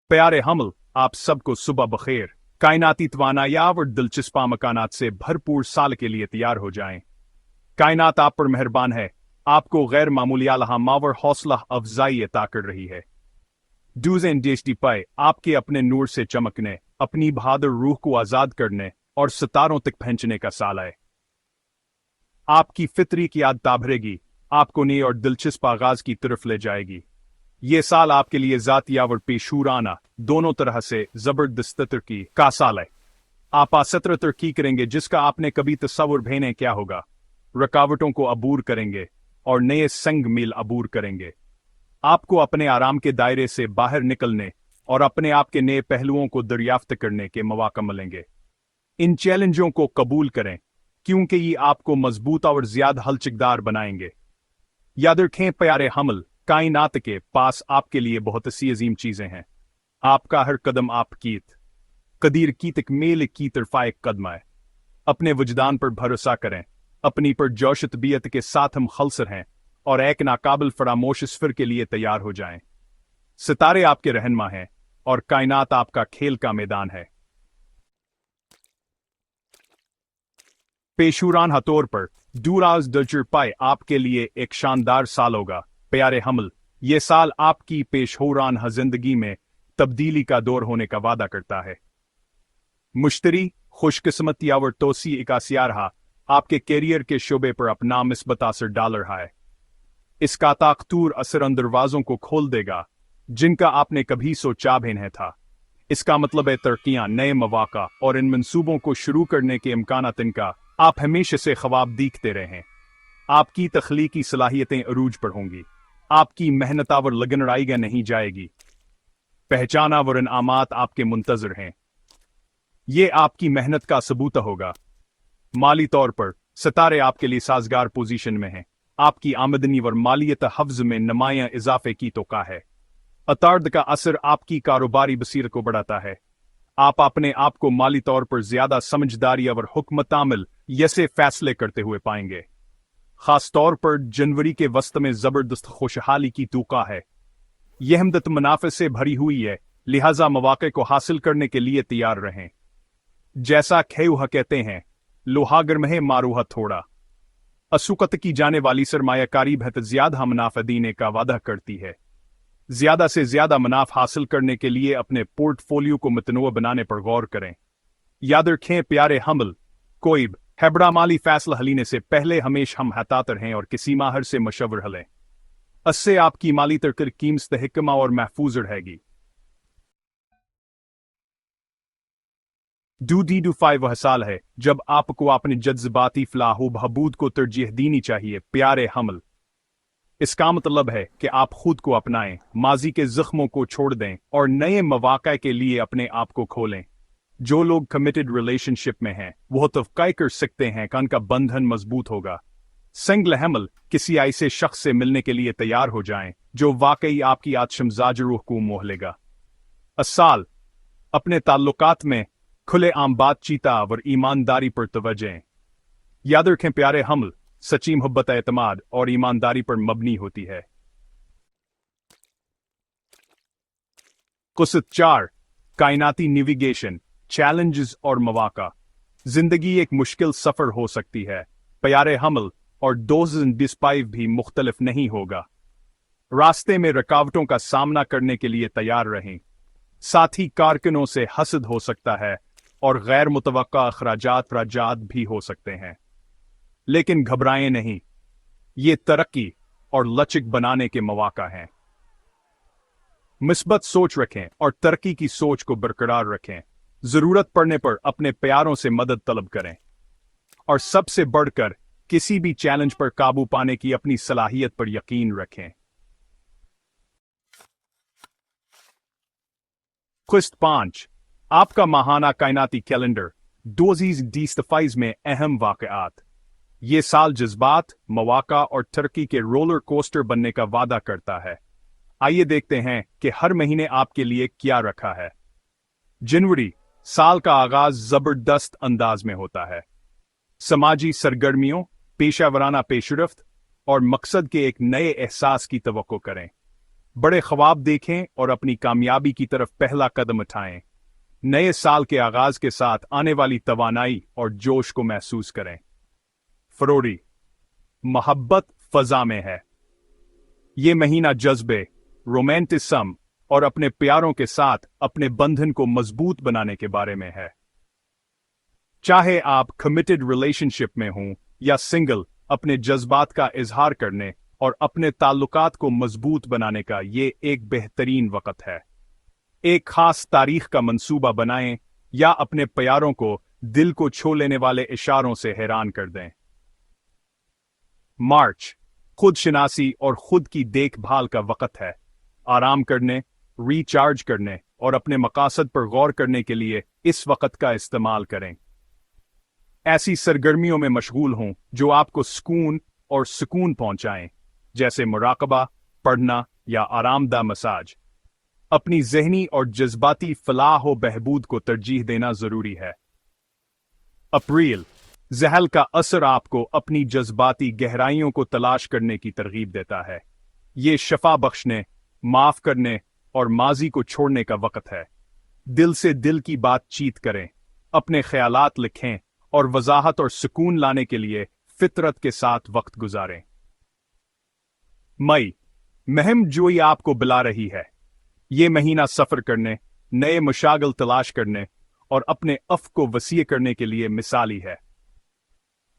प्यारे हमल, आप सबको सुबह बखेर। कायनाती तवानायाब और दिलचस्प मकानात से भरपूर साल के लिए तैयार हो जाएं। कायनात आप पर मेहरबान है, आपको गैर मामूली मावर हौसला अफजाई अता कर रही है। डूज एंड डेस्टी पाए आपके अपने नूर से चमकने, अपनी बहादुर रूह को आजाद करने और सितारों तक पहुंचने का साल है। आपकी फितरी की याद ताभरेगी, आपको नए और दिलचस्प आगाज की तरफ ले जाएगी। ये साल आपके लिए ज़ातिया और पेशूराना दोनों तरह से जबरदस्त तरक्की का साल है। आप आसत्र तरक्की करेंगे जिसका आपने कभी तस्वुर भी नहीं किया होगा। रुकावटों को अबूर करेंगे और नए संग मील अबूर करेंगे। आपको अपने आराम के दायरे से बाहर निकलने और अपने आप के नए पहलुओं को दरियाफ्त करने के मौके मिलेंगे। इन चैलेंजों को कबूल करें क्योंकि ये आपको मजबूत और ज्यादा हलचकदार बनाएंगे। याद रखें प्यारे हमल, कायनात के पास आपके लिए बहुत सी अजीम चीजें हैं। आपका हर कदम आपकी कदीर की तकमील की तरफा एक कदम है। अपने वजदान पर भरोसा करें, अपनी परजोश तबीयत के साथ हम खलसर हैं और एक नाकाबिल फरामोश सफर के लिए तैयार हो जाएं। सितारे आपके रहनुमा हैं और कायनात आपका खेल का मैदान है। पेशूरान तौर पर दूराज दर्जर पाए आपके लिए एक शानदार साल होगा। प्यारे हमल, ये साल आपकी पेशोरान जिंदगी में तब्दीली का दौर होने का वादा करता है। मुश्तरी खुशकिस्मती और तोसी इकासिया रहा आपके कैरियर के शोबे पर अपना मिस्बत असर डाल रहा है। इसका ताकतूर असर उन दरवाजों को खोल देगा जिनका आपने कभी सोचा भी नहीं था। इसका मतलब है तरक्कियां, नए मौका और इन मंसूबों को शुरू करने के इम्कानात इनका आप हमेशा से ख्वाब देखते रहे। आपकी तख्लीकी सलाहियतें अरूज पर होंगी। आपकी मेहनत और लगन राइगा नहीं जाएगी। पहचाना और इनामात आपके मुंतजर हैं। ये आपकी मेहनत का सबूत होगा। माली तौर पर सितारे आपके लिए साजगार पोजीशन में हैं। आपकी आमदनी और मालियत हफ्ज में नुमायां इजाफे की तोका है। अतार्द का असर आपकी कारोबारी बसीरत को बढ़ाता है। आप अपने आप को माली तौर पर ज्यादा समझदारी और हुक्मतामिल जैसे फैसले करते हुए पाएंगे। खास तौर पर जनवरी के वस्त में जबरदस्त खुशहाली की तोका है। यह हमदत मुनाफे से भरी हुई है, लिहाजा मौके को हासिल करने के लिए तैयार रहें। जैसा खेऊह कहते हैं, लोहागर में मारूहा थोड़ा। असुकत की जाने वाली सरमायाकारी बेहतर ज्यादा मुनाफा देने का वादा करती है। ज्यादा से ज्यादा मुनाफा हासिल करने के लिए अपने पोर्टफोलियो को मतनूआ बनाने पर गौर करें। याद रखें प्यारे हमल, कोई हैबड़ा माली फैसला लेने से पहले हमेशा हम हतातर हैं और किसी माहिर से मशवर हलें। इससे आपकी माली तरक्की कीमत हिकमा और महफूज रहेगी। डू वह साल है जब आपको अपने जज्बाती फलाह बहबूद को तरजीह देनी चाहिए। प्यारे हमल, इसका मतलब है कि आप खुद को अपनाएं, माजी के जख्मों को छोड़ दें और नए मौके के लिए अपने आप को खोलें। जो लोग कमिटेड रिलेशनशिप में हैं वो तवक्का कर सकते हैं कि उनका बंधन मजबूत होगा। संगल हमल, किसी ऐसे शख्स से मिलने के लिए तैयार हो जाएं जो वाकई आपकी आत्मजाज रूह को मोह लेगा। इस साल अपने ताल्लुकात में खुले आम बातचीत और ईमानदारी पर तवज्जो। याद रखें प्यारे हमल, सच्ची मोहब्बत एतमाद और ईमानदारी पर मबनी होती है। कुसत 4 कायनाती नेविगेशन, चैलेंजेस और मौका। जिंदगी एक मुश्किल सफर हो सकती है प्यारे हमल, और 2025 भी मुख्तलिफ नहीं होगा। रास्ते में रुकावटों का सामना करने के लिए तैयार रहें। साथ ही कारकुनों से हसद हो सकता है और गैर मुतवक्का अखराजात भी हो सकते हैं, लेकिन घबराएं नहीं। ये तरक्की और लचक बनाने के मौका हैं। मिस्बत सोच रखें और तरक्की की सोच को बरकरार रखें। जरूरत पड़ने पर अपने प्यारों से मदद तलब करें और सबसे बढ़कर किसी भी चैलेंज पर काबू पाने की अपनी सलाहियत पर यकीन रखें। किस्त 5 आपका माहाना कायनाती कैलेंडर 2025 में अहम वाकयात। ये साल जज्बात, मौका और तरक्की के रोलर कोस्टर बनने का वादा करता है। आइए देखते हैं कि हर महीने आपके लिए क्या रखा है। जनवरी, साल का आगाज जबरदस्त अंदाज में होता है। समाजी सरगर्मियों, पेशा वराना पेशरफ्त और मकसद के एक नए एहसास की तवक्को करें। बड़े ख्वाब देखें और अपनी कामयाबी की तरफ पहला कदम उठाएं। नए साल के आगाज के साथ आने वाली तवानाई और जोश को महसूस करें। फरवरी, मोहब्बत फजा में है। ये महीना जज्बे, रोमांटिज्म और अपने प्यारों के साथ अपने बंधन को मजबूत बनाने के बारे में है। चाहे आप कमिटेड रिलेशनशिप में हों या सिंगल, अपने जज्बात का इजहार करने और अपने ताल्लुकात को मजबूत बनाने का ये एक बेहतरीन वक्त है। एक खास तारीख का मंसूबा बनाएं या अपने प्यारों को दिल को छू लेने वाले इशारों से हैरान कर दें। मार्च, खुद शनासी और खुद की देखभाल का वक्त है। आराम करने, रिचार्ज करने और अपने मकासद पर गौर करने के लिए इस वक्त का इस्तेमाल करें। ऐसी सरगर्मियों में मशगूल हों जो आपको सुकून पहुंचाएं, जैसे मुराकबा, पढ़ना या आरामदा मसाज। अपनी ज़हनी और जज्बाती फलाह व बहबूद को तरजीह देना जरूरी है। अप्रैल, जहल का असर आपको अपनी जज्बाती गहराइयों को तलाश करने की तरगीब देता है। ये शफा बख्शने, माफ करने और माजी को छोड़ने का वक्त है। दिल से दिल की बातचीत करें, अपने ख्यालात लिखें और वजाहत और सुकून लाने के लिए फितरत के साथ वक्त गुजारें। मई, महम जोई आपको बुला रही है। ये महीना सफर करने, नए मशागल तलाश करने और अपने अफ को वसीय करने के लिए मिसाली है।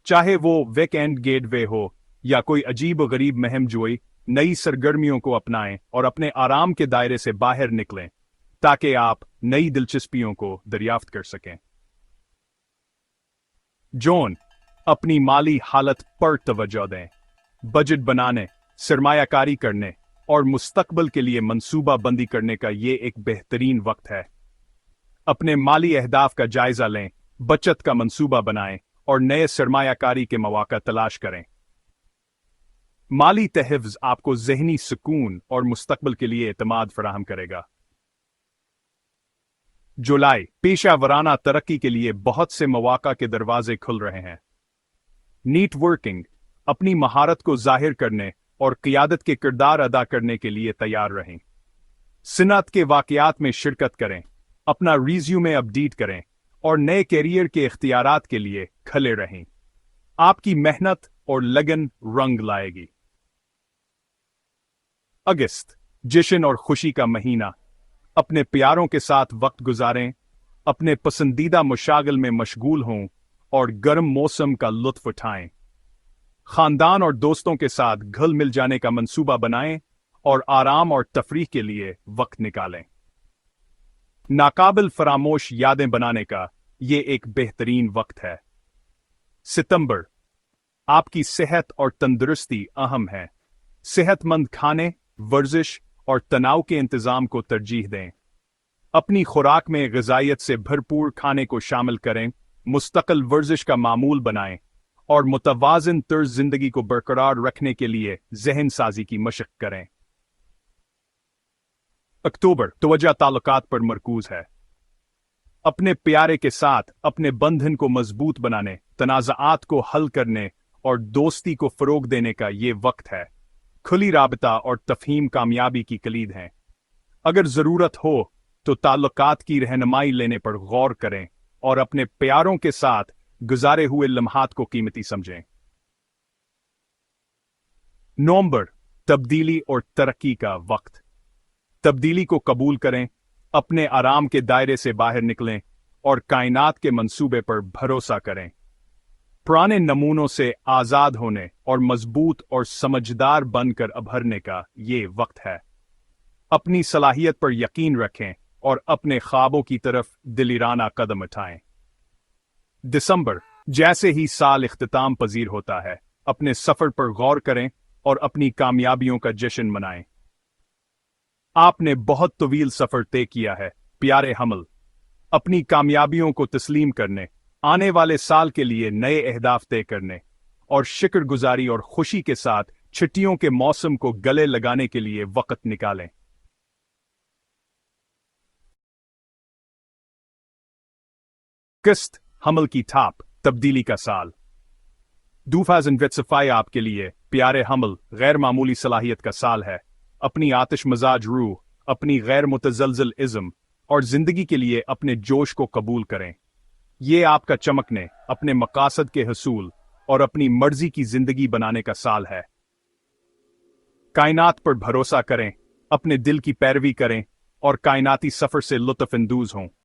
चाहे वो वीकेंड गेटवे हो या कोई अजीब व गरीब महम जोई, नई सरगर्मियों को अपनाएं और अपने आराम के दायरे से बाहर निकलें ताकि आप नई दिलचस्पियों को दरियाफ्त कर सकें। जून, अपनी माली हालत पर तवज्जो दें। बजट बनाने, सरमायाकारी करने और मुस्तकबल के लिए मंसूबा बंदी करने का ये एक बेहतरीन वक्त है। अपने माली अहदाफ का जायजा लें, बचत का मंसूबा बनाएं और नए सरमायाकारी के मौका तलाश करें। माली तहफ़्ज़ आपको ज़हनी सुकून और मुस्तकबल के लिए एतमाद फराहम करेगा। जुलाई, पेशा वराना तरक्की के लिए बहुत से मौका के दरवाजे खुल रहे हैं। नीट वर्किंग, अपनी महारत को जाहिर करने और क़ियादत के किरदार अदा करने के लिए तैयार रहें। सनअत के वाक़यात में शिरकत करें, अपना रिज्यूमे अपडेट करें और नए कैरियर के इख्तियारात के लिए खले रहें। आपकी मेहनत और लगन रंग लाएगी। अगस्त, जश्न और खुशी का महीना। अपने प्यारों के साथ वक्त गुजारें, अपने पसंदीदा मुशागल में मशगूल हों और गर्म मौसम का लुत्फ उठाएं। खानदान और दोस्तों के साथ घुल मिल जाने का मंसूबा बनाएं और आराम और तफरीह के लिए वक्त निकालें। नाकाबिल फरामोश यादें बनाने का ये एक बेहतरीन वक्त है। सितंबर, आपकी सेहत और तंदुरुस्ती अहम है। सेहतमंद खाने, वर्जिश और तनाव के इंतजाम को तरजीह दें। अपनी खुराक में ग़िज़ाइयत से भरपूर खाने को शामिल करें, मुस्तकिल वर्जिश का मामूल बनाएं और मुतवाज़िन तर्ज़ ज़िंदगी को बरकरार रखने के लिए ज़हन साजी की मशक़ करें। अक्टूबर, तवज्जो ताल्लुकात पर मरकूज है। अपने प्यारे के साथ अपने बंधन को मजबूत बनाने, तनाज़ात को हल करने और दोस्ती को फ़रोग देने का ये वक्त है। खुली राबता और तफ़हीम कामयाबी की कलीद हैं। अगर ज़रूरत हो तो ताल्लुकात की रहनुमाई लेने पर गौर करें और अपने प्यारों के साथ गुजारे हुए लम्हात को कीमती समझें। नवंबर, तब्दीली और तरक्की का वक्त। तब्दीली को कबूल करें, अपने आराम के दायरे से बाहर निकलें और कायनात के मंसूबे पर भरोसा करें। पुराने नमूनों से आज़ाद होने और मजबूत और समझदार बनकर उभरने का ये वक्त है। अपनी सलाहियत पर यकीन रखें और अपने ख्वाबों की तरफ दिलिराना कदम उठाएं। दिसंबर, जैसे ही साल इख्तिताम पजीर होता है, अपने सफर पर गौर करें और अपनी कामयाबियों का जश्न मनाएं। आपने बहुत तवील सफर तय किया है, प्यारे हमल। अपनी कामयाबियों को तस्लीम करने, आने वाले साल के लिए नए अहदाफ तय करने और शुक्रगुजारी और खुशी के साथ छुट्टियों के मौसम को गले लगाने के लिए वक्त निकालें। अगस्त, हमल की थाप, तब्दीली का साल। 2025 आपके लिए, प्यारे हमल, गैर मामूली सलाहियत का साल है। अपनी आतिश मजाज रूह, अपनी गैर मुतजलजल इज़्म और जिंदगी के लिए अपने जोश को कबूल करें। ये आपका चमकने, अपने मकासद के हसूल और अपनी मर्जी की जिंदगी बनाने का साल है। कायनात पर भरोसा करें, अपने दिल की पैरवी करें और कायनाती सफर से लुत्फ अंदोज हों।